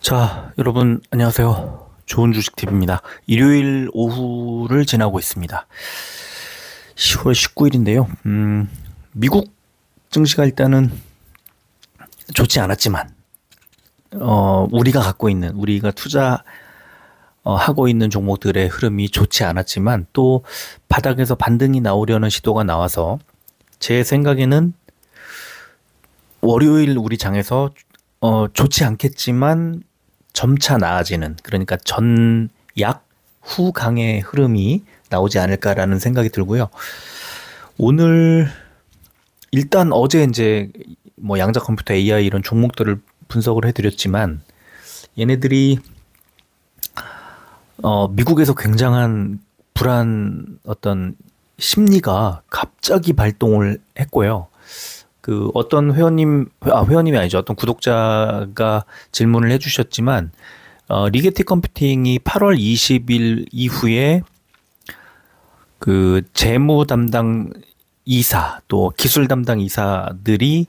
자, 여러분 안녕하세요. 좋은 주식 팁입니다. 일요일 오후를 지나고 있습니다. 10월 19일인데요. 미국 증시가 일단은 좋지 않았지만, 우리가 갖고 있는, 우리가 하고 있는 종목들의 흐름이 좋지 않았지만, 또 바닥에서 반등이 나오려는 시도가 나와서, 제 생각에는 월요일 우리 장에서 좋지 않겠지만 점차 나아지는, 그러니까 전약 후강의 흐름이 나오지 않을까라는 생각이 들고요. 오늘 일단 어제 이제 뭐 양자 컴퓨터 AI 이런 종목들을 분석을 해드렸지만, 얘네들이 미국에서 굉장한 불안 어떤 심리가 갑자기 발동을 했고요. 그 어떤 회원님이 아니죠. 어떤 구독자가 질문을 해주셨지만, 리게티 컴퓨팅이 8월 20일 이후에 그 재무 담당 이사 또 기술 담당 이사들이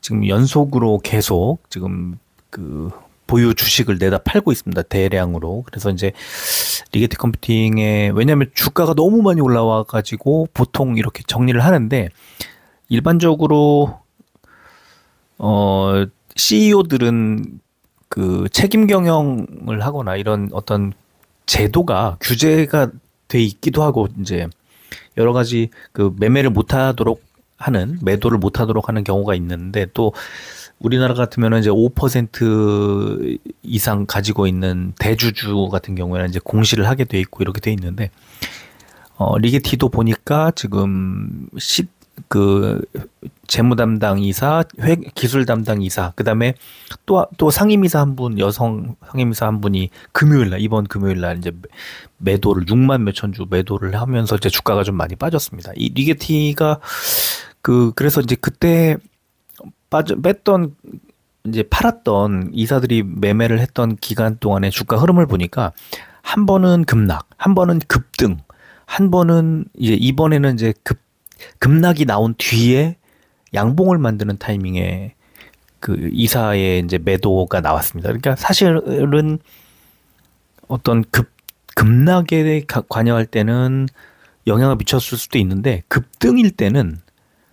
지금 연속으로 계속 지금 그 보유 주식을 내다 팔고 있습니다. 대량으로. 그래서 이제 리게티 컴퓨팅에, 왜냐하면 주가가 너무 많이 올라와 가지고 보통 이렇게 정리를 하는데, 일반적으로 CEO들은 그 책임 경영을 하거나 이런 어떤 제도가 규제가 돼 있기도 하고, 이제 여러 가지 그 매도를 못하도록 하는 경우가 있는데, 또 우리나라 같으면 이제 5% 이상 가지고 있는 대주주 같은 경우에는 이제 공시를 하게 돼 있고 이렇게 돼 있는데, 리게티도 보니까 지금 그 재무 담당 이사, 기술 담당 이사, 그다음에 또 상임이사 한 분, 여성 상임이사 한 분이 이번 금요일 날 이제 매도를 6만 몇천 주 매도를 하면서 이제 주가가 좀 많이 빠졌습니다. 이 리게티가 그래서 이제 그때 뺐던, 이제 팔았던 이사들이 매매를 했던 기간 동안의 주가 흐름을 보니까, 한 번은 급락, 한 번은 급등, 한 번은 이제 이번에는 이제 급락이 나온 뒤에 양봉을 만드는 타이밍에 그 이사의 이제 매도가 나왔습니다. 그러니까 사실은 어떤 급락에 관여할 때는 영향을 미쳤을 수도 있는데, 급등일 때는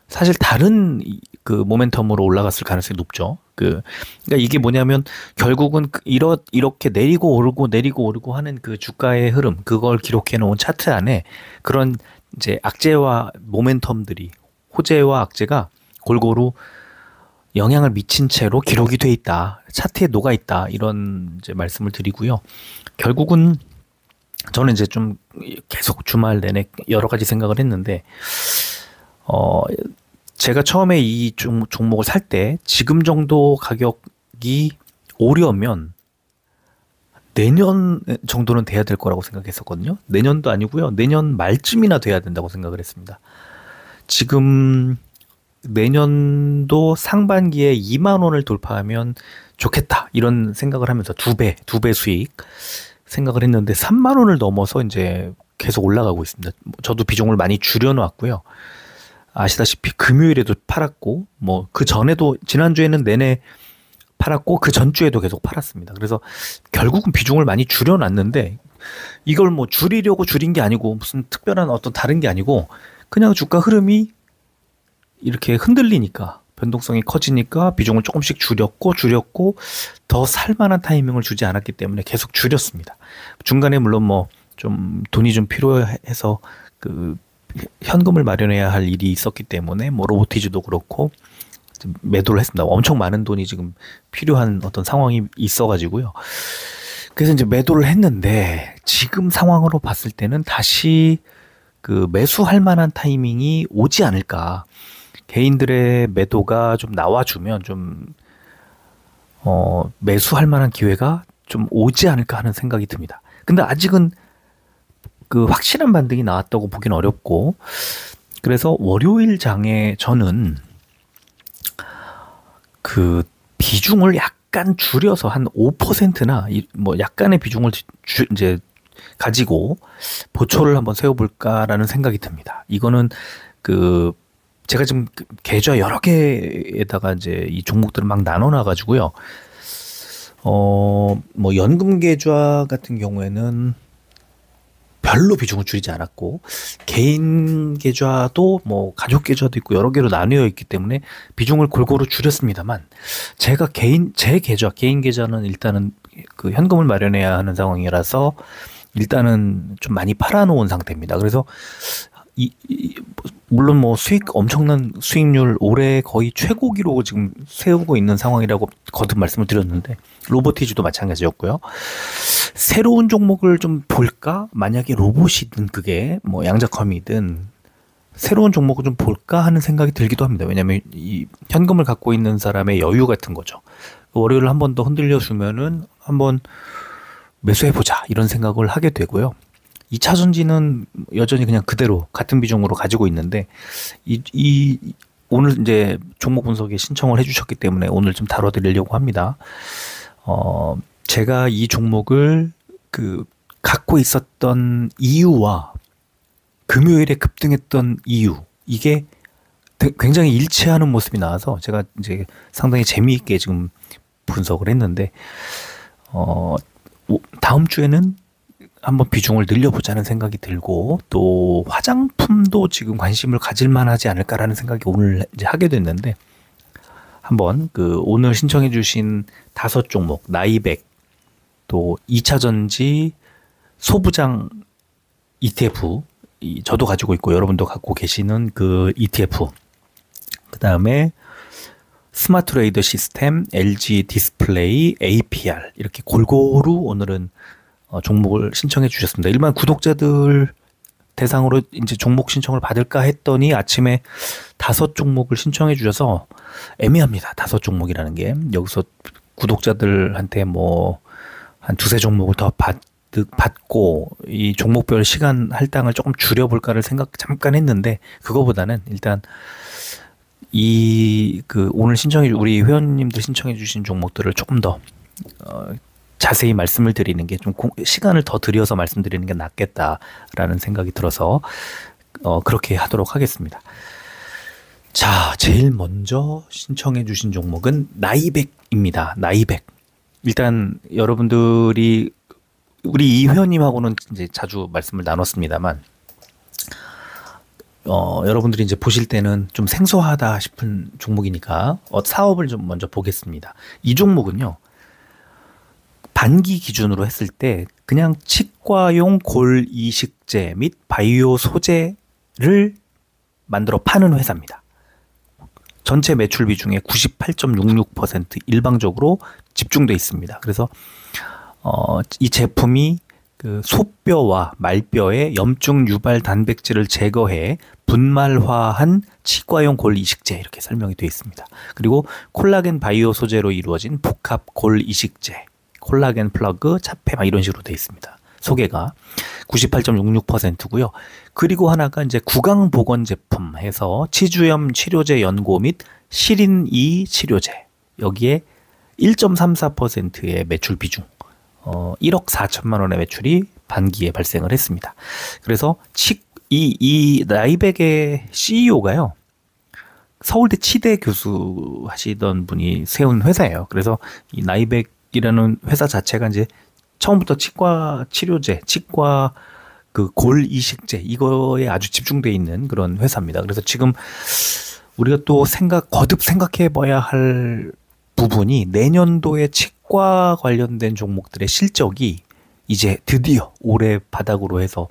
사실 다른 그 모멘텀으로 올라갔을 가능성이 높죠. 그러니까 이게 뭐냐면, 결국은 이렇게 내리고 오르고 하는 그 주가의 흐름, 그걸 기록해 놓은 차트 안에 그런 이제 호재와 악재가 골고루 영향을 미친 채로 기록이 돼 있다, 차트에 녹아 있다, 이런 이제 말씀을 드리고요. 결국은 저는 이제 좀 계속 주말 내내 여러 가지 생각을 했는데, 제가 처음에 이 종목을 살 때 지금 정도 가격이 오려면 내년 정도는 돼야 될 거라고 생각했었거든요. 내년도 아니고요. 내년 말쯤이나 돼야 된다고 생각을 했습니다. 지금 내년도 상반기에 2만 원을 돌파하면 좋겠다, 이런 생각을 하면서 두 배 수익 생각을 했는데, 3만 원을 넘어서 이제 계속 올라가고 있습니다. 저도 비중을 많이 줄여놓았고요. 아시다시피 금요일에도 팔았고, 뭐 그 전에도 지난주에는 내내 팔았고, 그 전주에도 계속 팔았습니다. 그래서 결국은 비중을 많이 줄여놨는데, 이걸 뭐 줄이려고 줄인 게 아니고 무슨 특별한 어떤 다른 게 아니고, 그냥 주가 흐름이 이렇게 흔들리니까, 변동성이 커지니까 비중을 조금씩 줄였고 더 살만한 타이밍을 주지 않았기 때문에 계속 줄였습니다. 중간에 물론 뭐 좀 돈이 좀 필요해서 그 현금을 마련해야 할 일이 있었기 때문에, 뭐 로보티즈도 그렇고 매도를 했습니다. 엄청 많은 돈이 지금 필요한 어떤 상황이 있어가지고요. 그래서 이제 매도를 했는데, 지금 상황으로 봤을 때는 다시 그 매수할 만한 타이밍이 오지 않을까. 개인들의 매도가 좀 나와주면 좀 매수할 만한 기회가 좀 오지 않을까 하는 생각이 듭니다. 근데 아직은 그 확실한 반등이 나왔다고 보기는 어렵고, 그래서 월요일 장에 저는 그 비중을 약간 줄여서 한 5%나 뭐 약간의 비중을 이제 가지고 보초를 한번 세워볼까라는 생각이 듭니다. 이거는 그 제가 지금 계좌 여러 개에다가 이제 이 종목들을 막 나눠놔가지고요. 뭐 연금 계좌 같은 경우에는 별로 비중을 줄이지 않았고, 개인 계좌도 뭐 가족 계좌도 있고 여러 개로 나뉘어 있기 때문에 비중을 골고루 줄였습니다만, 제가 제 계좌, 개인 계좌는 일단은 그 현금을 마련해야 하는 상황이라서 일단은 좀 많이 팔아놓은 상태입니다. 그래서 물론 뭐 엄청난 수익률, 올해 거의 최고 기록을 지금 세우고 있는 상황이라고 거듭 말씀을 드렸는데, 로보티즈도 마찬가지였고요. 새로운 종목을 좀 볼까? 만약에 로봇이든 그게 뭐 양자컴이든 새로운 종목을 좀 볼까 하는 생각이 들기도 합니다. 왜냐하면 이 현금을 갖고 있는 사람의 여유 같은 거죠. 월요일 한 번 더 흔들려 주면은 한번 매수해보자 이런 생각을 하게 되고요. 2차 전지는 여전히 그냥 그대로 같은 비중으로 가지고 있는데, 오늘 이제 종목 분석에 신청을 해주셨기 때문에 오늘 좀 다뤄드리려고 합니다. 제가 이 종목을 갖고 있었던 이유와 금요일에 급등했던 이유, 이게 굉장히 일치하는 모습이 나와서 제가 이제 상당히 재미있게 지금 분석을 했는데, 다음 주에는 한번 비중을 늘려보자는 생각이 들고, 또 화장품도 지금 관심을 가질 만하지 않을까라는 생각이 오늘 이제 하게 됐는데, 한번 오늘 신청해 주신 5종목, 나이백, 또 2차 전지, 소부장 ETF, 저도 가지고 있고 여러분도 갖고 계시는 그 ETF, 그 다음에 스마트 레이더 시스템, LG 디스플레이, APR, 이렇게 골고루 오늘은 종목을 신청해 주셨습니다. 일반 구독자들 대상으로 이제 종목 신청을 받을까 했더니 아침에 5종목을 신청해 주셔서 애매합니다. 5종목이라는 게. 여기서 구독자들한테 뭐 한 2-3종목을 더 받고 이 종목별 시간 할당을 조금 줄여볼까를 생각 잠깐 했는데, 그거보다는 일단 오늘 우리 회원님들 신청해 주신 종목들을 조금 더 자세히 말씀을 드리는 게, 좀 시간을 더 들여서 말씀드리는 게 낫겠다라는 생각이 들어서 그렇게 하도록 하겠습니다. 자, 제일 먼저 신청해 주신 종목은 나이백입니다. 나이백. 일단 여러분들이 우리 이 회원님하고는 이제 자주 말씀을 나눴습니다만, 여러분들이 이제 보실 때는 좀 생소하다 싶은 종목이니까 사업을 좀 먼저 보겠습니다. 이 종목은요, 반기 기준으로 했을 때 그냥 치과용 골 이식제 및 바이오 소재를 만들어 파는 회사입니다. 전체 매출 비중의 98.66% 일방적으로 집중돼 있습니다. 그래서 이 제품이 소뼈와 말뼈의 염증 유발 단백질을 제거해 분말화한 치과용 골 이식제, 이렇게 설명이 되어 있습니다. 그리고 콜라겐 바이오 소재로 이루어진 복합 골 이식제, 콜라겐 플러그, 차폐, 막 이런 식으로 되어 있습니다. 소개가 98.66%고요. 그리고 하나가 이제 구강 보건 제품 해서 치주염 치료제 연고 및 시린2 치료제, 여기에 1.34%의 매출 비중, 1억 4천만 원의 매출이 반기에 발생을 했습니다. 그래서 이 나이백의 CEO가요, 서울대 치대 교수 하시던 분이 세운 회사예요. 그래서 이 나이백이라는 회사 자체가 이제 처음부터 치과 치료제, 치과 골 이식제, 이거에 아주 집중되어 있는 그런 회사입니다. 그래서 지금 우리가 또 거듭 생각해 봐야 할 부분이, 내년도에 치과 관련된 종목들의 실적이 이제 드디어 올해 바닥으로 해서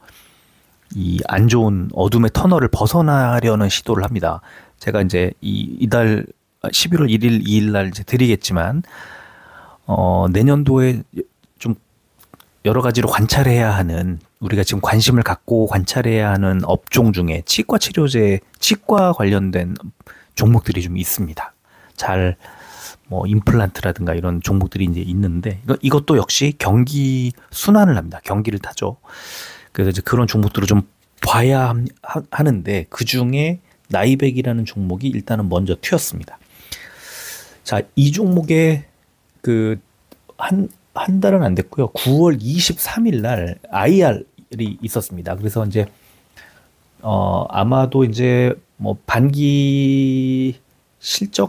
이 안 좋은 어둠의 터널을 벗어나려는 시도를 합니다. 제가 이제 이달 11월 1일, 2일 날 이제 드리겠지만, 내년도에 좀 여러 가지로 관찰해야 하는, 우리가 지금 관심을 갖고 관찰해야 하는 업종 중에 치과 치료제, 치과 관련된 종목들이 좀 있습니다. 뭐 임플란트라든가 이런 종목들이 이제 있는데, 이것도 역시 경기 순환을 합니다. 경기를 타죠. 그래서 이제 그런 종목들을 좀 봐야 하는데, 그 중에 나이백이라는 종목이 일단은 먼저 튀었습니다. 자, 이 종목에 한 달은 안 됐고요. 9월 23일 날 IR이 있었습니다. 그래서 이제 아마도 이제 뭐 반기 실적과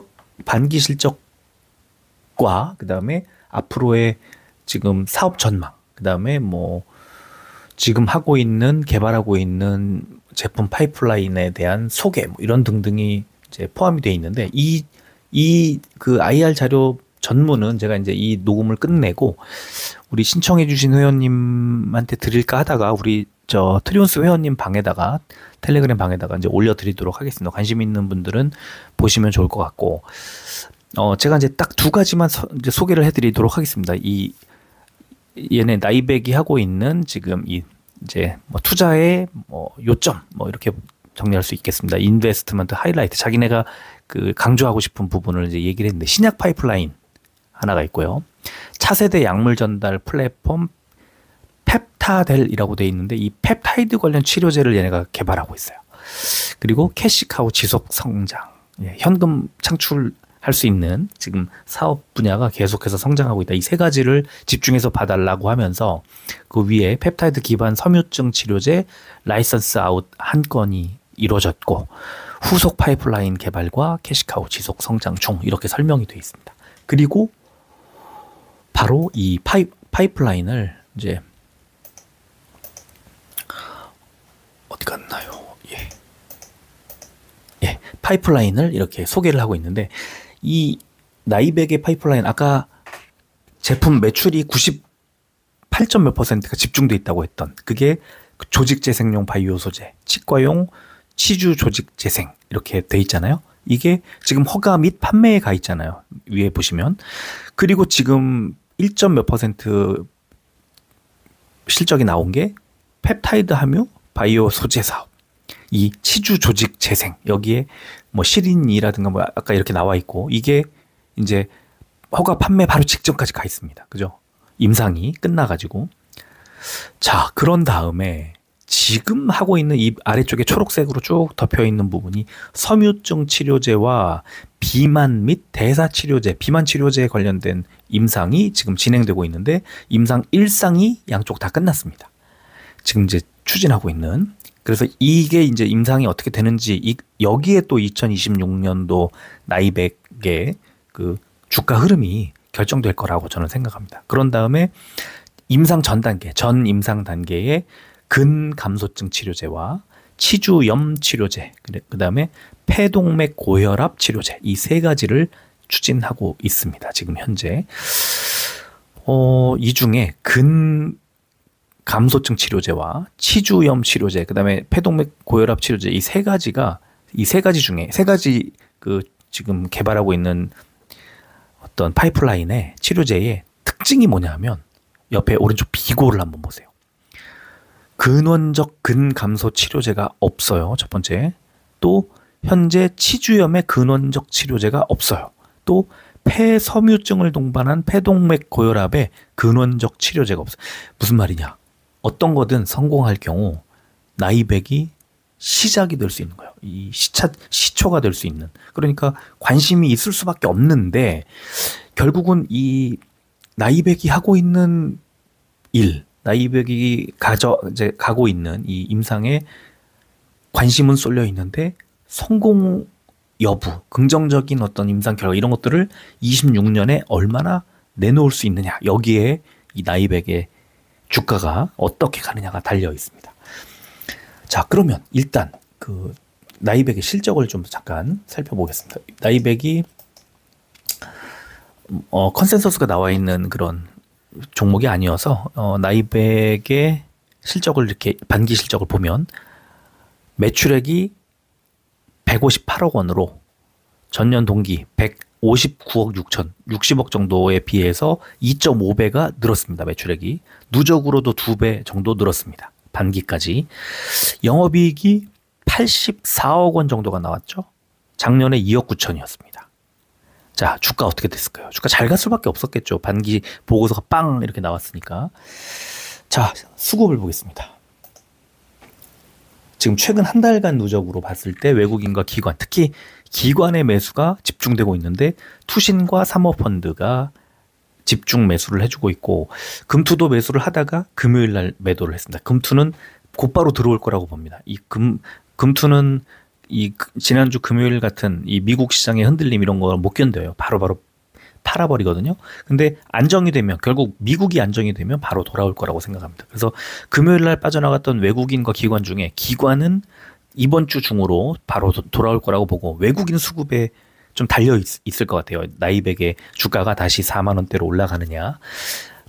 그다음에 앞으로의 지금 사업 전망, 그다음에 뭐 지금 하고 있는 개발하고 있는 제품 파이프라인에 대한 소개 뭐 이런 등등이 이제 포함이 되어 있는데 이 그 IR 자료 전문은 제가 이제 이 녹음을 끝내고 우리 신청해주신 회원님한테 드릴까 하다가 우리 저 트리온스 회원님 방에다가 텔레그램 방에다가 이제 올려드리도록 하겠습니다. 관심 있는 분들은 보시면 좋을 것 같고, 제가 이제 딱 두 가지만 이제 소개를 해드리도록 하겠습니다. 얘네 나이백이 하고 있는 지금 이제 뭐 투자의 뭐 요점 뭐 이렇게 정리할 수 있겠습니다. 인베스트먼트 하이라이트, 자기네가 그 강조하고 싶은 부분을 이제 얘기를 했는데, 신약 파이프라인 하나가 있고요. 차세대 약물 전달 플랫폼 펩타델이라고 되어 있는데, 이 펩타이드 관련 치료제를 얘네가 개발하고 있어요. 그리고 캐시카우 지속 성장, 현금 창출할 수 있는 지금 사업 분야가 계속해서 성장하고 있다. 이 세 가지를 집중해서 봐달라고 하면서 그 위에 펩타이드 기반 섬유증 치료제 라이선스 아웃 한 건이 이루어졌고, 후속 파이프라인 개발과 캐시카우 지속 성장 중, 이렇게 설명이 되어 있습니다. 그리고 바로 이 파이프라인을 이제 어디 갔나요? 파이프라인을 이렇게 소개를 하고 있는데, 이 나이백의 파이프라인, 아까 제품 매출이 98점 몇 %가 집중돼 있다고 했던 그게 조직 재생용 바이오 소재, 치과용 치주 조직 재생 이렇게 돼 있잖아요. 이게 지금 허가 및 판매에 가 있잖아요. 위에 보시면. 그리고 지금 1점 몇 % 실적이 나온 게 펩타이드 함유 바이오 소재 사업, 이 치주 조직 재생, 여기에 뭐 시린이라든가 뭐 아까 이렇게 나와 있고, 이게 이제 허가 판매 바로 직전까지 가 있습니다. 그죠? 임상이 끝나가지고. 자, 그런 다음에 지금 하고 있는 이 아래쪽에 초록색으로 쭉 덮여 있는 부분이 섬유증 치료제와 비만 및 대사 치료제, 비만 치료제에 관련된 임상이 지금 진행되고 있는데, 임상 1상이 양쪽 다 끝났습니다. 지금 이제 추진하고 있는. 그래서 이게 이제 임상이 어떻게 되는지, 여기에 또 2026년도 나이백의 그 주가 흐름이 결정될 거라고 저는 생각합니다. 그런 다음에 임상 전 단계, 전 임상 단계의 근감소증 치료제와 치주염 치료제, 그 다음에 폐동맥 고혈압 치료제, 이 세 가지를 추진하고 있습니다. 지금 현재. 이 중에 감소증 치료제와 치주염 치료제, 그 다음에 폐동맥 고혈압 치료제, 이 세 가지 중에 세 가지 그 지금 개발하고 있는 어떤 파이프라인의 치료제의 특징이 뭐냐 하면, 옆에 오른쪽 비고를 한번 보세요. 근원적 근감소 치료제가 없어요. 첫 번째. 또 현재 치주염의 근원적 치료제가 없어요. 또 폐섬유증을 동반한 폐동맥 고혈압의 근원적 치료제가 없어요. 무슨 말이냐? 어떤 거든 성공할 경우 나이백이 시작이 될 수 있는 거예요. 이 시초가 될 수 있는. 그러니까 관심이 있을 수밖에 없는데, 결국은 이 나이백이 하고 있는 일, 나이백이 이제 가고 있는 이 임상에 관심은 쏠려 있는데, 성공 여부, 긍정적인 어떤 임상 결과, 이런 것들을 26년에 얼마나 내놓을 수 있느냐, 여기에 이 나이백의 주가가 어떻게 가느냐가 달려 있습니다. 자, 그러면 일단 그 나이백의 실적을 좀 잠깐 살펴보겠습니다. 나이백이 컨센서스가 나와 있는 그런 종목이 아니어서 나이백의 실적을 이렇게 반기 실적을 보면, 매출액이 158억 원으로 전년 동기 159억 6천, 60억 정도에 비해서 2.5배가 늘었습니다. 매출액이 누적으로도 2배 정도 늘었습니다. 반기까지. 영업이익이 84억 원 정도가 나왔죠. 작년에 2억 9천이었습니다. 자, 주가 어떻게 됐을까요? 주가 잘 갈 수밖에 없었겠죠. 반기 보고서가 빵 이렇게 나왔으니까. 자, 수급을 보겠습니다. 지금 최근 한 달간 누적으로 봤을 때 외국인과 기관, 특히 기관의 매수가 집중되고 있는데, 투신과 사모펀드가 집중 매수를 해주고 있고, 금투도 매수를 하다가 금요일 날 매도를 했습니다. 금투는 곧바로 들어올 거라고 봅니다. 금투는 지난주 금요일 같은 이 미국 시장의 흔들림 이런 거 못 견뎌요. 바로바로 팔아버리거든요. 근데 안정이 되면 결국 미국이 안정이 되면 바로 돌아올 거라고 생각합니다. 그래서 금요일 날 빠져나갔던 외국인과 기관 중에 기관은 이번 주 중으로 바로 돌아올 거라고 보고 외국인 수급에 좀 달려 있을 것 같아요. 나이백의 주가가 다시 4만 원대로 올라가느냐.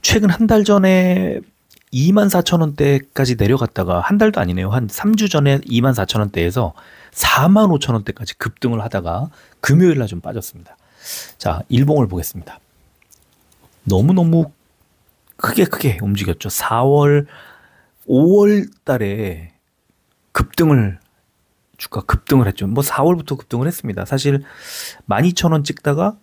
최근 한 달 전에 24,000원대까지 내려갔다가 한 달도 아니네요. 한 3주 전에 24,000원대에서 45,000원대까지 급등을 하다가 금요일 날 좀 빠졌습니다. 자, 일봉을 보겠습니다. 너무너무 크게 움직였죠. 5월 달에 주가 급등을 했죠. 뭐 4월부터 급등을 했습니다. 사실 12,000원 찍다가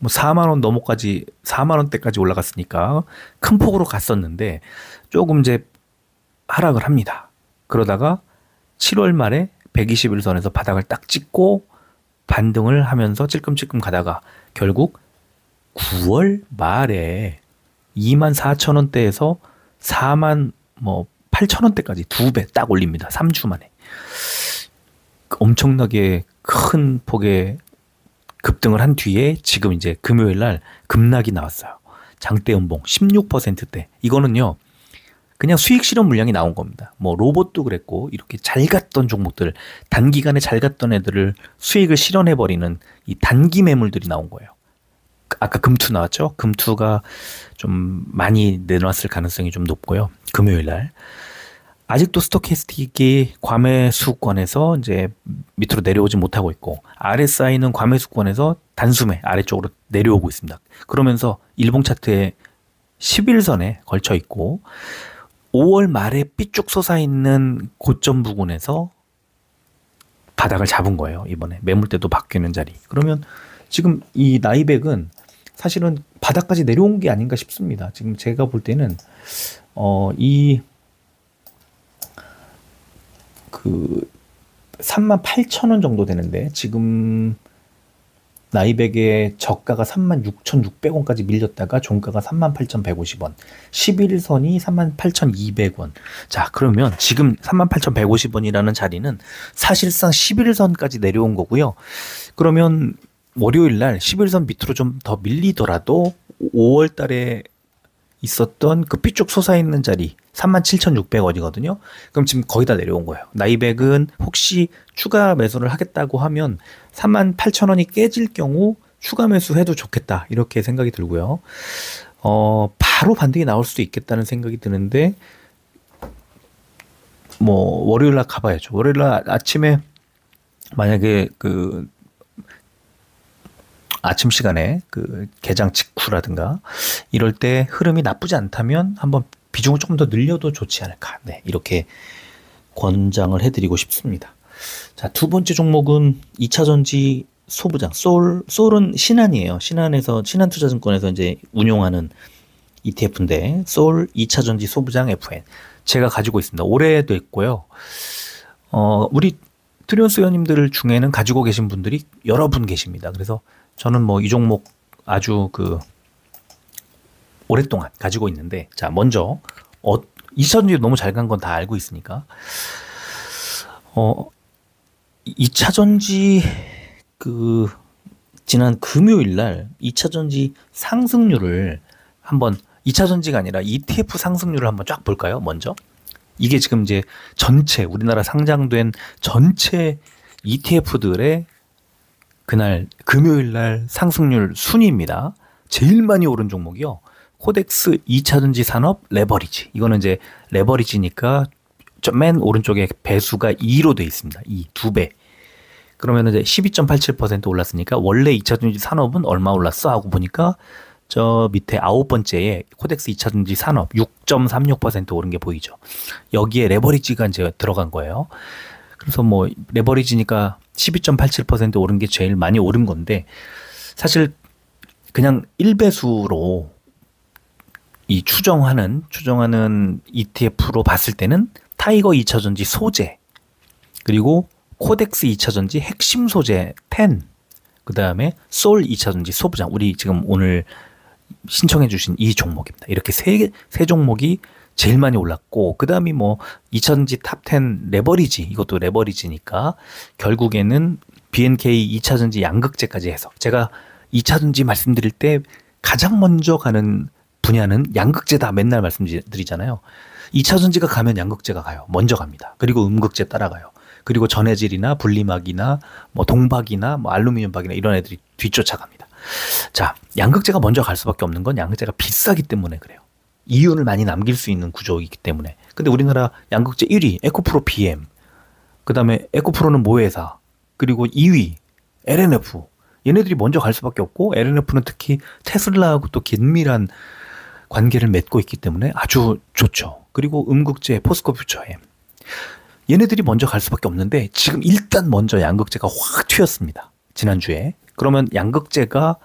뭐 4만 원 넘어까지 4만 원대까지 올라갔으니까 큰 폭으로 갔었는데 조금 이제 하락을 합니다. 그러다가 7월 말에 121선에서 바닥을 딱 찍고 반등을 하면서 찔끔찔끔 가다가 결국 9월 말에 24,000원대에서 4만 뭐 8,000원대까지 2배 딱 올립니다. 3주 만에. 엄청나게 큰 폭의 급등을 한 뒤에 지금 이제 금요일 날 급락이 나왔어요. 장대 연봉 16%대. 이거는요. 그냥 수익 실현 물량이 나온 겁니다. 뭐 로봇도 그랬고 이렇게 잘 갔던 종목들, 단기간에 잘 갔던 애들을 수익을 실현해 버리는 이 단기 매물들이 나온 거예요. 아까 금투 나왔죠? 금투가 좀 많이 내놨을 가능성이 좀 높고요. 금요일 날. 아직도 스토캐스틱이 과매수권에서 이제 밑으로 내려오지 못하고 있고 RSI는 과매수권에서 단숨에 아래쪽으로 내려오고 있습니다. 그러면서 일봉 차트에 11선에 걸쳐 있고 5월 말에 삐쭉 솟아있는 고점 부근에서 바닥을 잡은 거예요. 이번에 매물대도 바뀌는 자리. 그러면 지금 이 나이백은 사실은 바닥까지 내려온 게 아닌가 싶습니다. 지금 제가 볼 때는 이 38,000원 정도 되는데 지금 나이백의 저가가 36,600원까지 밀렸다가 종가가 38,150원, 11선이 38,200원. 자, 그러면 지금 38,150원이라는 자리는 사실상 11선까지 내려온 거고요. 그러면 월요일 날 11선 밑으로 좀 더 밀리더라도 5월 달에 있었던 그 삐쭉 솟아있는 자리 37,600원이거든요. 그럼 지금 거의 다 내려온 거예요. 나이백은 혹시 추가 매수를 하겠다고 하면 38,000원이 깨질 경우 추가 매수해도 좋겠다 이렇게 생각이 들고요. 바로 반등이 나올 수도 있겠다는 생각이 드는데 뭐 월요일 날 가봐야죠. 월요일 날 아침에 만약에 아침 시간에 개장 직후라든가 이럴 때 흐름이 나쁘지 않다면 한번 비중을 조금 더 늘려도 좋지 않을까. 네, 이렇게 권장을 해드리고 싶습니다. 자, 두 번째 종목은 2차전지 소부장 솔은 신한이에요. 신한투자증권에서 이제 운용하는 ETF인데 솔 2차전지 소부장 FN 제가 가지고 있습니다. 오래됐고요. 우리 트리온스 회원님들 중에는 가지고 계신 분들이 여러 분 계십니다. 그래서 저는 뭐 이 종목 아주 오랫동안 가지고 있는데, 자, 먼저 2차전지 너무 잘 간 건 다 알고 있으니까 2차전지 지난 금요일 날 2차전지 상승률을 한번 2차전지가 아니라 ETF 상승률을 한번 쫙 볼까요? 먼저 이게 지금 이제 전체 우리나라 상장된 전체 ETF들의 그날 금요일 날 상승률 순위입니다. 제일 많이 오른 종목이요. 코덱스 2차전지 산업 레버리지. 이거는 이제 레버리지니까 맨 오른쪽에 배수가 2로 돼 있습니다. 2배. 그러면 이제 12.87% 올랐으니까 원래 2차전지 산업은 얼마 올랐어? 하고 보니까 저 밑에 9번째에 코덱스 2차전지 산업 6.36% 오른 게 보이죠. 여기에 레버리지가 이제 들어간 거예요. 그래서 뭐 레버리지니까 12.87% 오른 게 제일 많이 오른 건데 사실 그냥 1배수로 이 추정하는 ETF로 봤을 때는 타이거 2차전지 소재 그리고 코덱스 2차전지 핵심 소재 10 그 다음에 솔 2차전지 소부장 우리 지금 오늘 신청해 주신 이 종목입니다. 이렇게 세 종목이 제일 많이 올랐고 그 다음이 뭐 2차전지 탑10 레버리지 이것도 레버리지니까 결국에는 BNK 2차전지 양극재까지 해서 제가 2차전지 말씀드릴 때 가장 먼저 가는 분야는 양극재다 맨날 말씀드리잖아요. 2차전지가 가면 양극재가 가요. 먼저 갑니다. 그리고 음극재 따라가요. 그리고 전해질이나 분리막이나 뭐 동박이나 뭐 알루미늄박이나 이런 애들이 뒤쫓아갑니다. 자, 양극재가 먼저 갈 수밖에 없는 건 양극재가 비싸기 때문에 그래요. 이윤을 많이 남길 수 있는 구조이기 때문에. 근데 우리나라 양극재 1위 에코프로 BM, 그 다음에 에코프로는 모회사, 그리고 2위 LNF, 얘네들이 먼저 갈 수밖에 없고 LNF는 특히 테슬라하고 또 긴밀한 관계를 맺고 있기 때문에 아주 좋죠. 그리고 음극재 포스코 퓨처엠, 얘네들이 먼저 갈 수밖에 없는데 지금 일단 먼저 양극재가 확 튀었습니다. 지난주에. 그러면 양극재가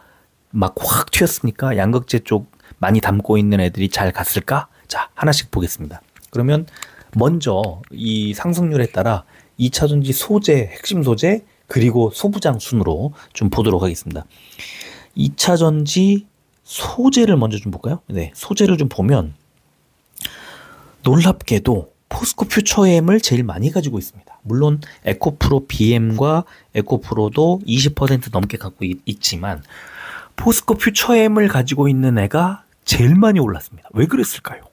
막 확 튀었으니까 양극재 쪽 많이 담고 있는 애들이 잘 갔을까? 자, 하나씩 보겠습니다. 그러면 먼저 이 상승률에 따라 2차전지 소재, 핵심 소재, 그리고 소부장 순으로 좀 보도록 하겠습니다. 2차전지 소재를 먼저 좀 볼까요? 네, 소재를 좀 보면 놀랍게도 포스코 퓨처엠을 제일 많이 가지고 있습니다. 물론 에코프로 BM과 에코프로도 20% 넘게 갖고 있지만 포스코 퓨처엠을 가지고 있는 애가 제일 많이 올랐습니다. 왜 그랬을까요?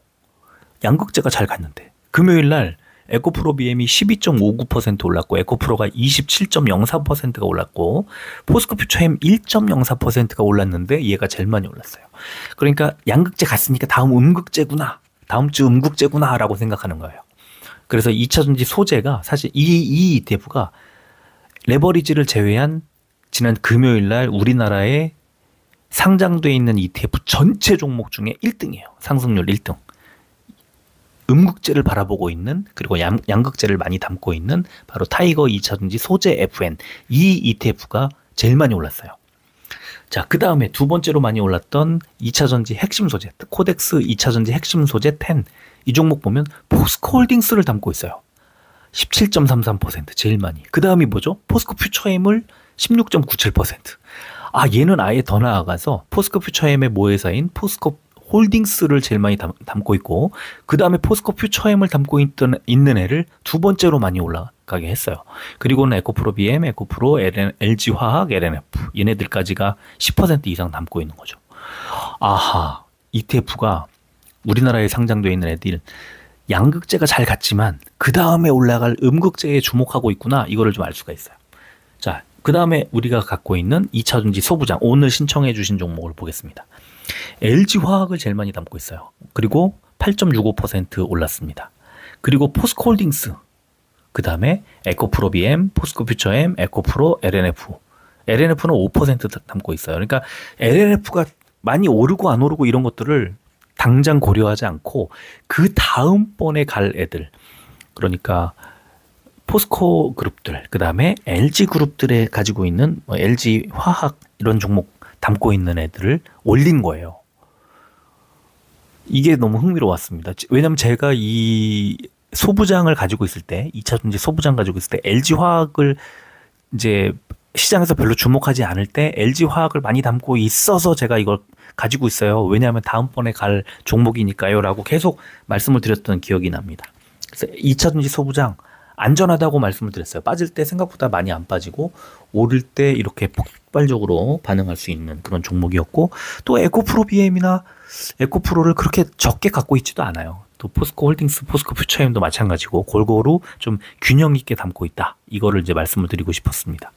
양극재가 잘 갔는데. 금요일 날 에코프로 BM이 12.59% 올랐고 에코프로가 27.04%가 올랐고 포스코 퓨처엠 1.04%가 올랐는데 얘가 제일 많이 올랐어요. 그러니까 양극재 갔으니까 다음 음극재구나, 다음 주 음극재구나 라고 생각하는 거예요. 그래서 2차전지 소재가 사실 이 ETF가 레버리지를 제외한 지난 금요일 날 우리나라에 상장돼 있는 ETF 전체 종목 중에 1등이에요. 상승률 1등. 음극재를 바라보고 있는, 그리고 양극재를 많이 담고 있는 바로 타이거 2차전지 소재 FN, 이 ETF가 제일 많이 올랐어요. 자, 그 다음에 두 번째로 많이 올랐던 2차전지 핵심 소재, 코덱스 2차전지 핵심 소재 10, 이 종목 보면 포스코홀딩스를 담고 있어요. 17.33%, 제일 많이. 그 다음이 뭐죠? 포스코 퓨처엠을 16.97%. 아, 얘는 아예 더 나아가서 포스코 퓨처엠의 모회사인 포스코 홀딩스를 제일 많이 담고 있고, 그 다음에 포스코 퓨처엠을 담고 있는 애를 두 번째로 많이 올라가게 했어요. 그리고는 에코프로 BM, 에코프로, LG화학, LNF, 얘네들까지가 10% 이상 담고 있는 거죠. 아하, ETF가 우리나라에 상장되어 있는 애들 양극재가 잘 갔지만 그 다음에 올라갈 음극재에 주목하고 있구나, 이거를 좀 알 수가 있어요. 자, 그 다음에 우리가 갖고 있는 2차전지 소부장, 오늘 신청해 주신 종목을 보겠습니다. LG화학을 제일 많이 담고 있어요. 그리고 8.65% 올랐습니다. 그리고 포스코홀딩스, 그 다음에 에코프로 BM, 포스코 퓨처엠, 에코프로, LNF. LNF는 5% 담고 있어요. 그러니까 LNF가 많이 오르고 안 오르고 이런 것들을 당장 고려하지 않고 그 다음번에 갈 애들, 그러니까 포스코 그룹들, 그 다음에 LG 그룹들에 가지고 있는 LG 화학 이런 종목 담고 있는 애들을 올린 거예요. 이게 너무 흥미로웠습니다. 왜냐면 제가 이 소부장을 가지고 있을 때, 2차전지 소부장 가지고 있을 때 LG 화학을 이제 시장에서 별로 주목하지 않을 때 LG 화학을 많이 담고 있어서 제가 이걸 가지고 있어요. 왜냐하면 다음번에 갈 종목이니까요 라고 계속 말씀을 드렸던 기억이 납니다. 그래서 2차전지 소부장 안전하다고 말씀을 드렸어요. 빠질 때 생각보다 많이 안 빠지고 오를 때 이렇게 폭발적으로 반응할 수 있는 그런 종목이었고, 또 에코프로 BM이나 에코프로를 그렇게 적게 갖고 있지도 않아요. 또 포스코 홀딩스, 포스코 퓨처엠도 마찬가지고 골고루 좀 균형 있게 담고 있다. 이거를 이제 말씀을 드리고 싶었습니다.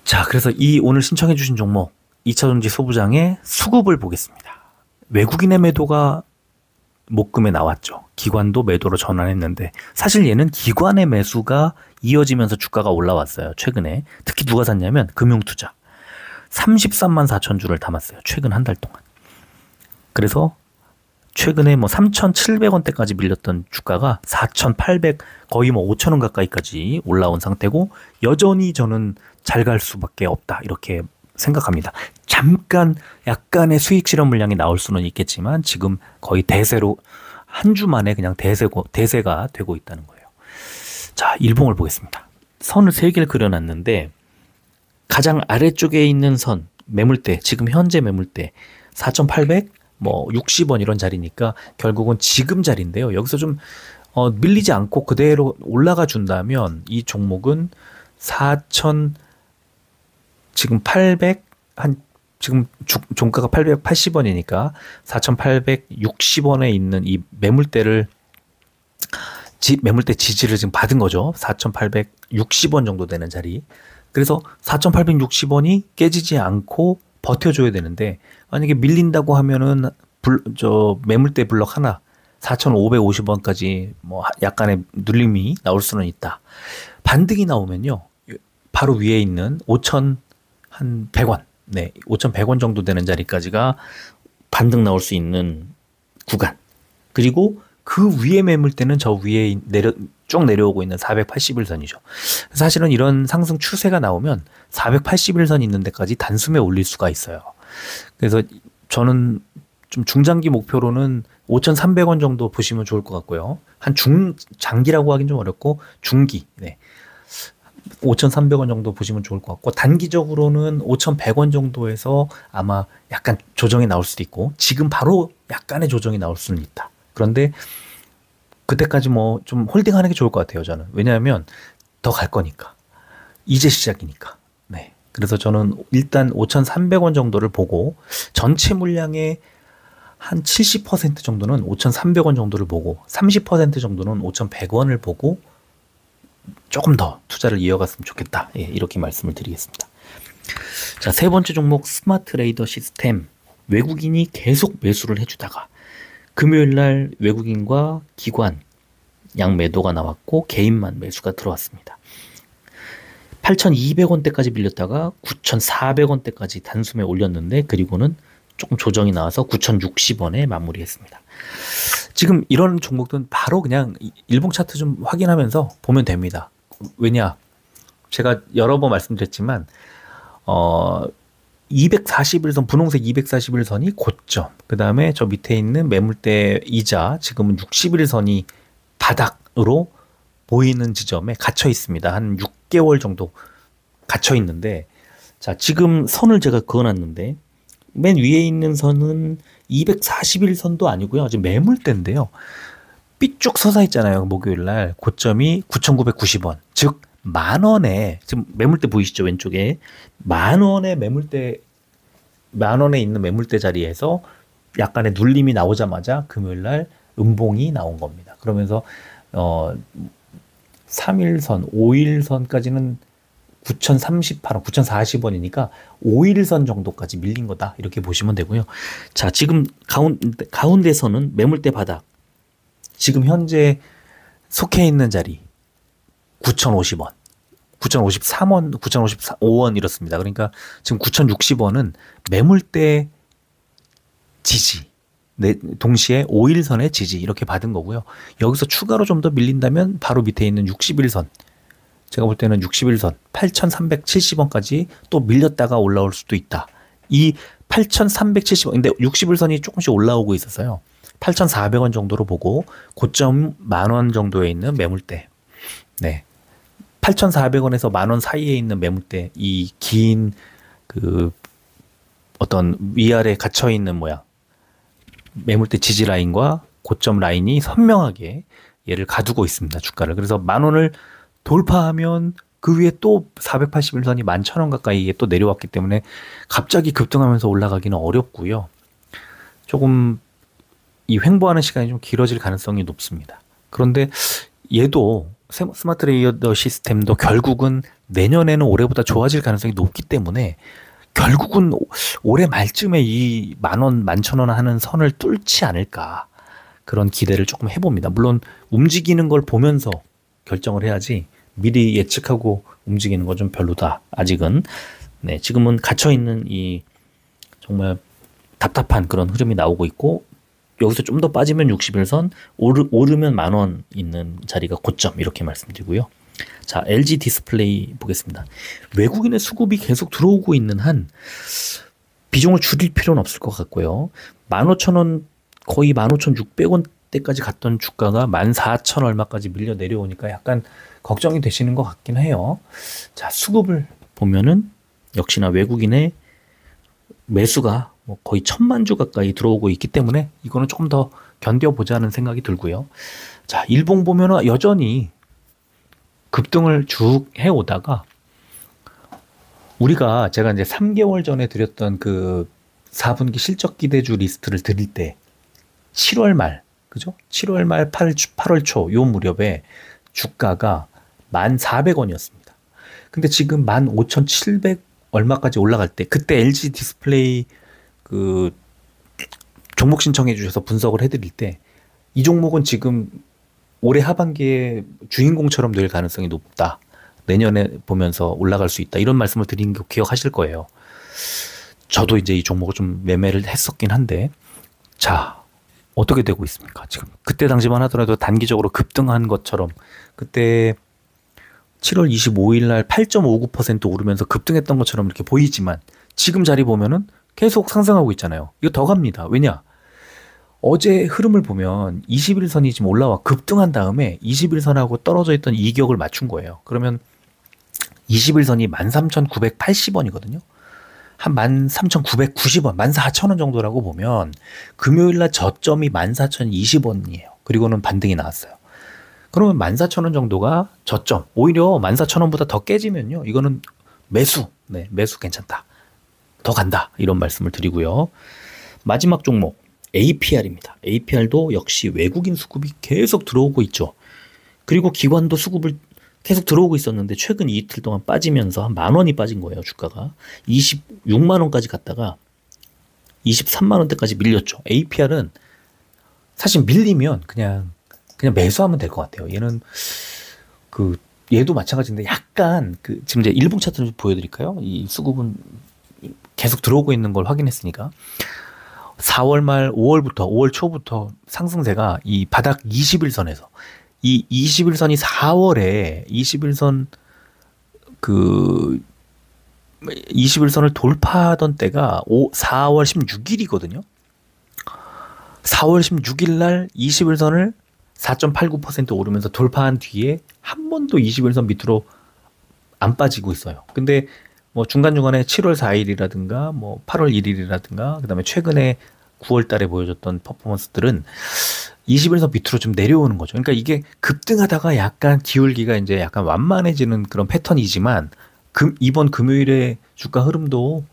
자, 그래서 이 오늘 신청해 주신 종목 2차전지 소부장의 수급을 보겠습니다. 외국인의 매도가 목금에 나왔죠. 기관도 매도로 전환했는데 사실 얘는 기관의 매수가 이어지면서 주가가 올라왔어요. 최근에. 특히 누가 샀냐면 금융투자. 33만 4천 주를 담았어요. 최근 한 달 동안. 그래서 최근에 뭐 3,700원대까지 밀렸던 주가가 4,800, 거의 뭐 5,000원 가까이까지 올라온 상태고, 여전히 저는 잘 갈 수밖에 없다, 이렇게 생각합니다. 잠깐 약간의 수익 실현 물량이 나올 수는 있겠지만 지금 거의 대세로 한 주 만에 그냥 대세가 되고 있다는 거예요. 자, 일봉을 보겠습니다. 선을 3개를 그려놨는데 가장 아래쪽에 있는 선 매물대, 지금 현재 매물대 4,800, 뭐 60원 이런 자리니까 결국은 지금 자리인데요. 여기서 좀 밀리지 않고 그대로 올라가 준다면 이 종목은 지금 지금 종가가 880원이니까 4,860원에 있는 이 매물대 지지를 지금 받은 거죠. 4,860원 정도 되는 자리. 그래서 4,860원이 깨지지 않고 버텨줘야 되는데, 만약에 밀린다고 하면은 매물대 블럭 하나 4,550원까지 뭐 약간의 눌림이 나올 수는 있다. 반등이 나오면요, 바로 위에 있는 5,100원, 네, 5,100원 정도 되는 자리까지가 반등 나올 수 있는 구간. 그리고 그 위에 매물대는 저 위에 쭉 내려오고 있는 481선이죠. 사실은 이런 상승 추세가 나오면 481선 있는 데까지 단숨에 올릴 수가 있어요. 그래서 저는 좀 중장기 목표로는 5,300원 정도 보시면 좋을 것 같고요. 한 장기라고 하긴 좀 어렵고 중기, 네, 5,300원 정도 보시면 좋을 것 같고, 단기적으로는 5,100원 정도에서 아마 약간 조정이 나올 수도 있고, 지금 바로 약간의 조정이 나올 수는 있다. 그런데 그때까지 뭐 좀 홀딩하는 게 좋을 것 같아요, 저는. 왜냐하면 더 갈 거니까. 이제 시작이니까. 네. 그래서 저는 일단 5,300원 정도를 보고, 전체 물량의 한 70% 정도는 5,300원 정도를 보고, 30% 정도는 5,100원을 보고 조금 더 투자를 이어갔으면 좋겠다. 예, 이렇게 말씀을 드리겠습니다. 자, 세 번째 종목 스마트 레이더 시스템. 외국인이 계속 매수를 해주다가 금요일 날 외국인과 기관 양매도가 나왔고 개인만 매수가 들어왔습니다. 8,200원대까지 밀렸다가 9,400원대까지 단숨에 올렸는데, 그리고는 조금 조정이 나와서 9,060원에 마무리했습니다. 지금 이런 종목들은 바로 그냥 일봉 차트 좀 확인하면서 보면 됩니다. 왜냐? 제가 여러 번 말씀드렸지만 241선, 분홍색 241선이 고점, 그 다음에 저 밑에 있는 매물대 이자, 지금은 61선이 바닥으로 보이는 지점에 갇혀 있습니다. 한 6개월 정도 갇혀 있는데, 자, 지금 선을 제가 그어놨는데, 맨 위에 있는 선은 241선도 아니고요. 지금 매물대인데요. 삐쭉 서서 있잖아요. 목요일 날 고점이 9,990원. 즉, 10,000원에, 지금 매물대 보이시죠? 왼쪽에. 10,000원에 있는 매물대 자리에서 약간의 눌림이 나오자마자 금요일 날 음봉이 나온 겁니다. 그러면서 3일선, 5일선까지는 9,038원, 9,040원이니까 5일선 정도까지 밀린 거다. 이렇게 보시면 되고요. 자, 지금 가운데서는 매물대 바닥. 지금 현재 속해 있는 자리 9,050원, 9,053원, 9,055원 이렇습니다. 그러니까 지금 9,060원은 매물대 지지, 동시에 5일선의 지지 이렇게 받은 거고요. 여기서 추가로 좀 더 밀린다면 바로 밑에 있는 61선, 제가 볼 때는 61선 8,370원까지 또 밀렸다가 올라올 수도 있다. 이 8,370원, 근데 61선이 조금씩 올라오고 있어서요. 8,400원 정도로 보고 고점 10,000원 정도에 있는 매물대, 네, 8,400원에서 10,000원 사이에 있는 매물대, 이 긴 그 어떤 위아래 갇혀 있는 모양, 매물대 지지 라인과 고점 라인이 선명하게 얘를 가두고 있습니다. 주가를. 그래서 10,000원을 돌파하면 그 위에 또 481선이 11,000원 가까이에 또 내려왔기 때문에 갑자기 급등하면서 올라가기는 어렵고요. 조금 이 횡보하는 시간이 좀 길어질 가능성이 높습니다. 그런데 얘도 스마트 레이더 시스템도 결국은 내년에는 올해보다 좋아질 가능성이 높기 때문에 결국은 올해 말쯤에 이 10,000원, 11,000원 하는 선을 뚫지 않을까, 그런 기대를 조금 해봅니다. 물론 움직이는 걸 보면서 결정을 해야지 미리 예측하고 움직이는 건 좀 별로다. 아직은. 네, 지금은 갇혀있는 이 정말 답답한 그런 흐름이 나오고 있고, 여기서 좀 더 빠지면 61선, 오르면 10,000원 있는 자리가 고점, 이렇게 말씀드리고요. 자, LG 디스플레이 보겠습니다. 외국인의 수급이 계속 들어오고 있는 한 비중을 줄일 필요는 없을 것 같고요. 15,000원, 거의 15,600원대까지 갔던 주가가 14,000 얼마까지 밀려 내려오니까 약간 걱정이 되시는 것 같긴 해요. 자, 수급을 보면은 역시나 외국인의 매수가 뭐 거의 1,000만 주 가까이 들어오고 있기 때문에 이거는 조금 더 견뎌보자는 생각이 들고요. 자, 일봉 보면은 여전히 급등을 쭉 해오다가 제가 이제 3개월 전에 드렸던 그 4분기 실적 기대주 리스트를 드릴 때 7월 말, 그죠? 7월 말 8월 초 요 무렵에 주가가 1,400원이었습니다. 근데 지금 15,700 얼마까지 올라갈 때 그때 LG 디스플레이 그 종목 신청해 주셔서 분석을 해드릴 때 이 종목은 지금 올해 하반기에 주인공처럼 될 가능성이 높다. 내년에 보면서 올라갈 수 있다. 이런 말씀을 드린 거 기억하실 거예요. 저도 이제 이 종목을 좀 매매를 했었긴 한데, 자, 어떻게 되고 있습니까? 지금 그때 당시만 하더라도 단기적으로 급등한 것처럼 그때 7월 25일 날 8.59% 오르면서 급등했던 것처럼 이렇게 보이지만 지금 자리 보면은 계속 상승하고 있잖아요. 이거 더 갑니다. 왜냐? 어제 흐름을 보면 21선이 지금 올라와 급등한 다음에 21선하고 떨어져 있던 이격을 맞춘 거예요. 그러면 21선이 13,980원이거든요. 한 13,990원, 14,000원 정도라고 보면 금요일 날 저점이 14,020원이에요. 그리고는 반등이 나왔어요. 그러면 14,000원 정도가 저점. 오히려 14,000원보다 더 깨지면요. 이거는 매수. 네, 매수 괜찮다. 더 간다. 이런 말씀을 드리고요. 마지막 종목 APR입니다. APR도 역시 외국인 수급이 계속 들어오고 있죠. 그리고 기관도 수급을 계속 들어오고 있었는데 최근 이틀 동안 빠지면서 한 10,000원이 빠진 거예요. 주가가 26만 원까지 갔다가 23만 원대까지 밀렸죠. APR은 사실 밀리면 그냥 매수하면 될 것 같아요. 얘도 마찬가지인데 약간 지금 이제 일봉 차트를 보여드릴까요? 이 수급은 계속 들어오고 있는 걸 확인했으니까 4월 말 5월 초부터 상승세가 이 바닥 21선에서 이 21선이 4월에 21선을 돌파하던 때가 4월 16일이거든요. 4월 16일 날 21선을 4.89% 오르면서 돌파한 뒤에 한 번도 21선 밑으로 안 빠지고 있어요. 근데 뭐 중간중간에 7월 4일이라든가 뭐 8월 1일이라든가 그다음에 최근에 9월 달에 보여줬던 퍼포먼스들은 21선 밑으로 좀 내려오는 거죠. 그러니까 이게 급등하다가 약간 기울기가 이제 약간 완만해지는 그런 패턴이지만 이번 금요일에 주가 흐름도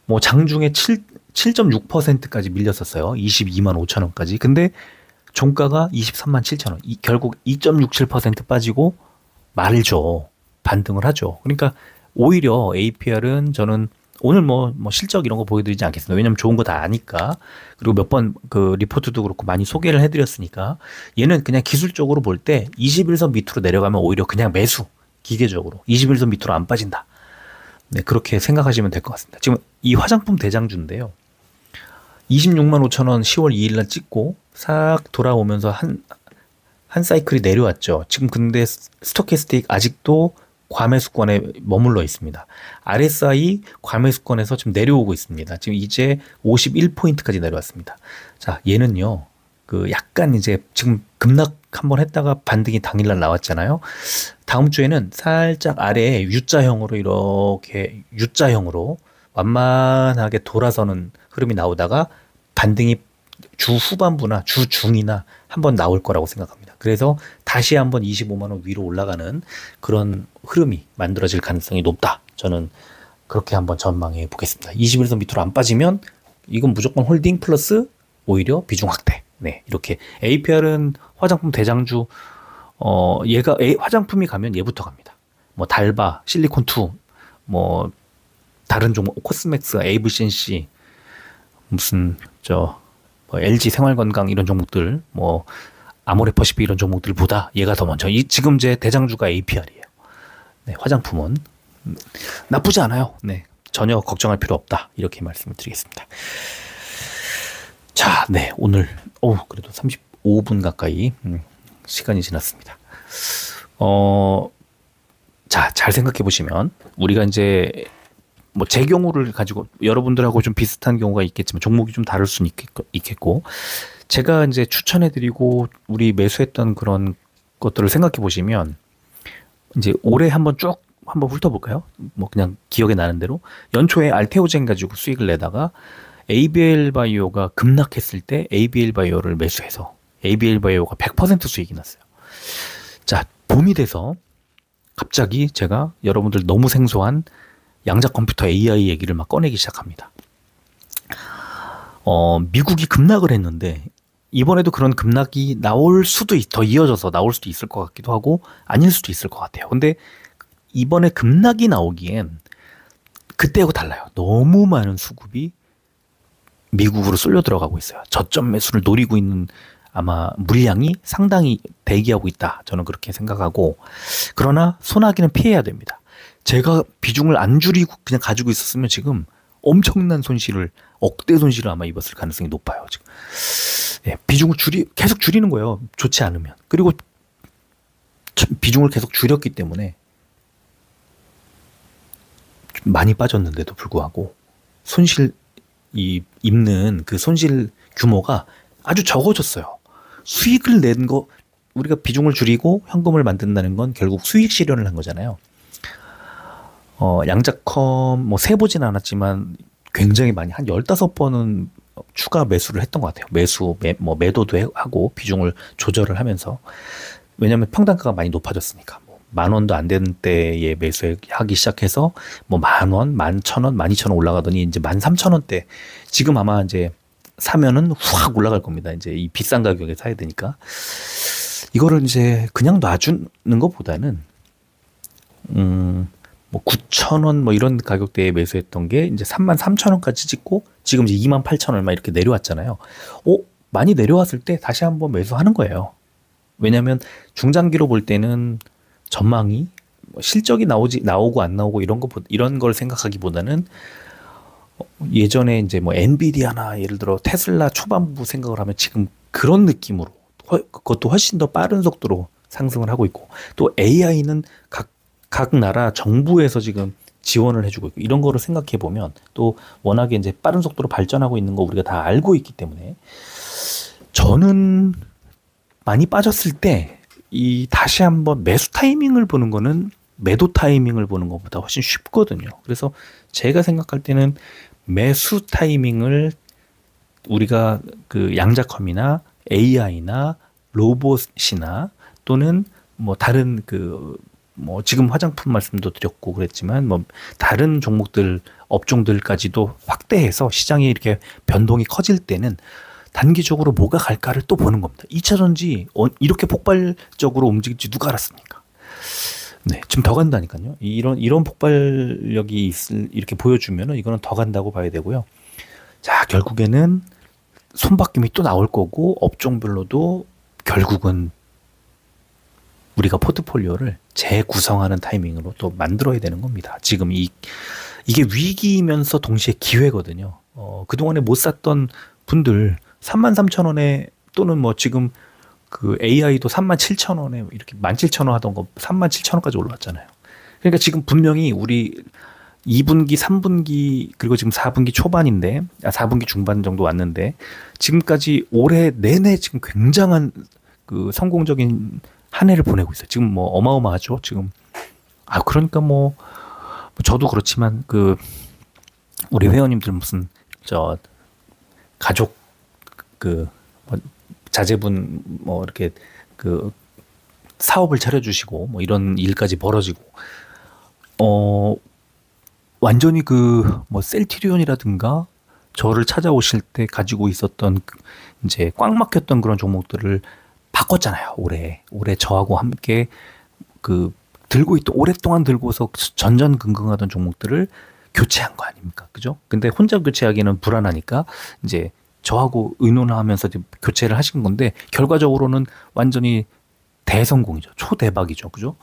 뭐 장중에 7.6%까지 밀렸었어요. 22만 5천 원까지. 근데 종가가 23만 7천 원. 결국 2.67% 빠지고 말죠. 반등을 하죠. 그러니까 오히려 APR은 저는 오늘 뭐 실적 이런 거 보여드리지 않겠습니다. 왜냐면 좋은 거 다 아니까. 그리고 몇 번 그 리포트도 그렇고 많이 소개를 해드렸으니까. 얘는 그냥 기술적으로 볼 때 21선 밑으로 내려가면 오히려 그냥 매수. 기계적으로. 21선 밑으로 안 빠진다. 네, 그렇게 생각하시면 될 것 같습니다. 지금 이 화장품 대장주인데요. 26만 5천 원 10월 2일 날 찍고 싹 돌아오면서 한 사이클이 내려왔죠. 지금 근데 스토캐스틱 아직도 과매수권에 머물러 있습니다. RSI 과매수권에서 지금 내려오고 있습니다. 지금 이제 51포인트까지 내려왔습니다. 자, 얘는요, 약간 이제 지금 급락 한번 했다가 반등이 당일날 나왔잖아요. 다음 주에는 살짝 아래에 U자형으로 이렇게 U자형으로 완만하게 돌아서는 흐름이 나오다가 반등이 주 후반부나 주 중이나 한번 나올 거라고 생각합니다. 그래서 다시 한번 25만 원 위로 올라가는 그런 흐름이 만들어질 가능성이 높다. 저는 그렇게 한번 전망해 보겠습니다. 21선 밑으로 안 빠지면 이건 무조건 홀딩 플러스 오히려 비중 확대. 네, 이렇게 APR은 화장품 대장주. 얘가 화장품이 가면 얘부터 갑니다. 뭐 달바, 실리콘2, 뭐 다른 종목 코스맥스, 에이브신시, 무슨 뭐 LG 생활건강 이런 종목들, 뭐 아모레퍼시픽 이런 종목들보다 얘가 더 먼저. 지금 제 대장주가 APR이에요. 네, 화장품은 나쁘지 않아요. 네, 전혀 걱정할 필요 없다. 이렇게 말씀을 드리겠습니다. 자, 네, 오늘 그래도 35분 가까이 시간이 지났습니다. 자, 잘 생각해 보시면 우리가 이제 뭐 제 경우를 가지고 여러분들하고 좀 비슷한 경우가 있겠지만 종목이 좀 다를 수는 있겠고 제가 이제 추천해드리고 우리 매수했던 그런 것들을 생각해 보시면 이제 올해 한번 훑어볼까요? 뭐 그냥 기억에 나는 대로 연초에 알테오젠 가지고 수익을 내다가 ABL 바이오가 급락했을 때 ABL 바이오를 매수해서 ABL 바이오가 100% 수익이 났어요. 자, 봄이 돼서 갑자기 제가 여러분들 너무 생소한 양자 컴퓨터 AI 얘기를 막 꺼내기 시작합니다. 미국이 급락을 했는데 이번에도 그런 급락이 나올 수도 더 이어져서 나올 수도 있을 것 같기도 하고 아닐 수도 있을 것 같아요. 근데 이번에 급락이 나오기엔 그때하고 달라요. 너무 많은 수급이 미국으로 쏠려 들어가고 있어요. 저점 매수를 노리고 있는 아마 물량이 상당히 대기하고 있다. 저는 그렇게 생각하고, 그러나 소나기는 피해야 됩니다. 제가 비중을 안 줄이고 그냥 가지고 있었으면 지금 엄청난 손실을, 억대 손실을 아마 입었을 가능성이 높아요. 지금 예, 비중을 계속 줄이는 거예요. 좋지 않으면. 그리고 비중을 계속 줄였기 때문에 많이 빠졌는데도 불구하고 입는 그 손실 규모가 아주 적어졌어요. 수익을 낸 거, 우리가 비중을 줄이고 현금을 만든다는 건 결국 수익 실현을 한 거잖아요. 양자컴 뭐 세보진 않았지만 굉장히 많이 한 15번은 추가 매수를 했던 것 같아요. 매도도 하고 비중을 조절을 하면서. 왜냐하면 평단가가 많이 높아졌으니까. 뭐 10,000원도 안 되는 때에 매수하기 시작해서 뭐 10,000원, 11,000원, 12,000원 올라가더니 이제 13,000원대. 지금 아마 이제 사면은 확 올라갈 겁니다. 이제 이 비싼 가격에 사야 되니까. 이거를 이제 그냥 놔주는 것보다는 뭐 9,000원 뭐 이런 가격대에 매수했던 게 이제 33,000원까지 찍고 지금 이제 28,000원 막 이렇게 내려왔잖아요. 많이 내려왔을 때 다시 한번 매수하는 거예요. 왜냐하면 중장기로 볼 때는 전망이 실적이 나오고 안 나오고 이런 걸 생각하기보다는 예전에 이제 뭐 엔비디아나 예를 들어 테슬라 초반부 생각을 하면 지금 그런 느낌으로 그것도 훨씬 더 빠른 속도로 상승을 하고 있고, 또 AI는 각 나라 정부에서 지금 지원을 해주고 있고, 이런 거를 생각해 보면 또 워낙에 이제 빠른 속도로 발전하고 있는 거 우리가 다 알고 있기 때문에, 저는 많이 빠졌을 때 다시 한번 매수 타이밍을 보는 거는 매도 타이밍을 보는 것보다 훨씬 쉽거든요. 그래서 제가 생각할 때는 매수 타이밍을 우리가 그 양자컴이나 AI나 로봇이나 또는 뭐 다른 뭐 지금 화장품 말씀도 드렸고 그랬지만 뭐 다른 종목들 업종들까지도 확대해서 시장이 이렇게 변동이 커질 때는 단기적으로 뭐가 갈까를 또 보는 겁니다. 2차전지 이렇게 폭발적으로 움직일지 누가 알았습니까? 네, 지금 더 간다니까요. 이런 폭발력이 이렇게 보여주면은 이거는 더 간다고 봐야 되고요. 자, 결국에는 손바뀜이 또 나올 거고, 업종별로도 결국은 우리가 포트폴리오를 재구성하는 타이밍으로 또 만들어야 되는 겁니다. 지금 이게 위기이면서 동시에 기회거든요. 그동안에 못 샀던 분들 33,000원에 또는 뭐 지금 그 AI도 37,000원에 이렇게 17,000원 하던 거 37,000원까지 올라왔잖아요. 그러니까 지금 분명히 우리 2분기, 3분기 그리고 지금 4분기 초반인데 4분기 중반 정도 왔는데 지금까지 올해 내내 지금 굉장한 그 성공적인 한 해를 보내고 있어요. 지금 뭐 어마어마하죠. 지금 그러니까 뭐 저도 그렇지만 그 우리 회원님들 무슨 가족 뭐 자제분 뭐 이렇게 그 사업을 차려주시고 뭐 이런 일까지 벌어지고 완전히 뭐 셀트리온이라든가 저를 찾아오실 때 가지고 있었던 이제 꽉 막혔던 그런 종목들을 바꿨잖아요. 올해 저하고 함께 오랫동안 들고서 전전긍긍하던 종목들을 교체한 거 아닙니까? 그죠? 근데 혼자 교체하기는 불안하니까 이제 저하고 의논하면서 교체를 하신 건데 결과적으로는 완전히 대성공이죠. 초대박이죠. 그죠?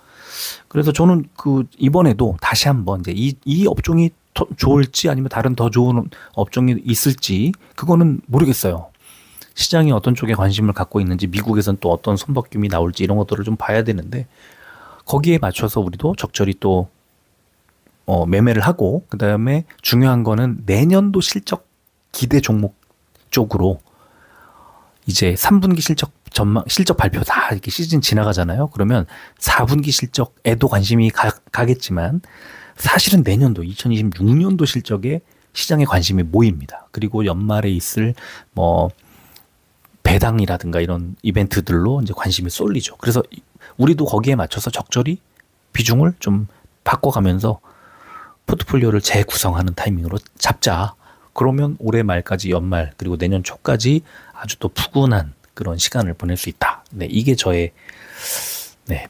그래서 저는 이번에도 다시 한번 이제 이 업종이 더 좋을지 아니면 다른 더 좋은 업종이 있을지 그거는 모르겠어요. 시장이 어떤 쪽에 관심을 갖고 있는지, 미국에선 또 어떤 손바뀜이 나올지 이런 것들을 좀 봐야 되는데 거기에 맞춰서 우리도 적절히 또 매매를 하고, 그 다음에 중요한 거는 내년도 실적 기대 종목 쪽으로 이제 3분기 실적 발표 다 이렇게 시즌 지나가잖아요. 그러면 4분기 실적에도 관심이 가겠지만 사실은 내년도 2026년도 실적에 시장에 관심이 모입니다. 그리고 연말에 있을 뭐 배당이라든가 이런 이벤트들로 이제 관심이 쏠리죠. 그래서 우리도 거기에 맞춰서 적절히 비중을 좀 바꿔가면서 포트폴리오를 재구성하는 타이밍으로 잡자. 그러면 올해 말까지 연말 그리고 내년 초까지 아주 또 푸근한 그런 시간을 보낼 수 있다. 네, 이게 저의 네,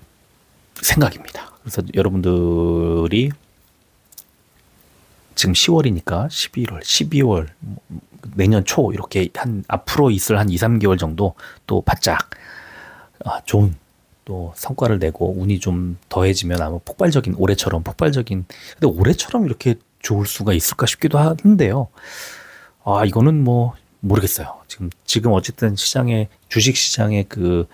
생각입니다. 그래서 여러분들이 지금 10월이니까 11월, 12월, 내년 초 이렇게 한 앞으로 있을 한 2, 3개월 정도 또 바짝 좋은 또 성과를 내고 운이 좀 더해지면 아마 올해처럼 폭발적인 근데 올해처럼 이렇게 좋을 수가 있을까 싶기도 한데요. 이거는 뭐 모르겠어요. 지금 어쨌든 주식 시장에 그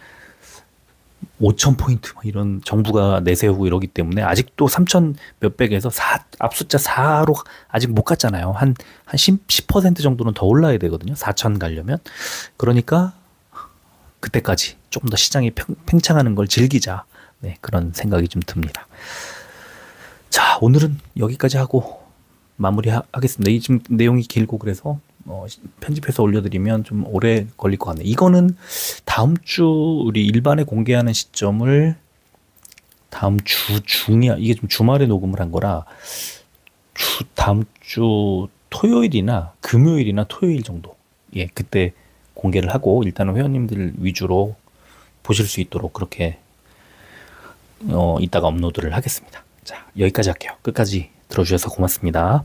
5,000포인트 이런 정부가 내세우고 이러기 때문에 아직도 3,000 몇백에서 앞숫자 4로 아직 못 갔잖아요. 한 10% 정도는 더 올라야 되거든요. 4,000 가려면. 그러니까 그때까지 조금 더 시장이 팽창하는 걸 즐기자. 네, 그런 생각이 좀 듭니다. 자, 오늘은 여기까지 하고 마무리하겠습니다. 이 지금 내용이 길고 그래서 편집해서 올려드리면 좀 오래 걸릴 것 같네요. 이거는 다음 주 우리 일반에 공개하는 시점을 다음 주 중이야. 이게 좀 주말에 녹음을 한 거라 다음 주 토요일이나 금요일이나 토요일 정도. 예, 그때 공개를 하고 일단은 회원님들 위주로 보실 수 있도록 그렇게 이따가 업로드를 하겠습니다. 자, 여기까지 할게요. 끝까지 들어주셔서 고맙습니다.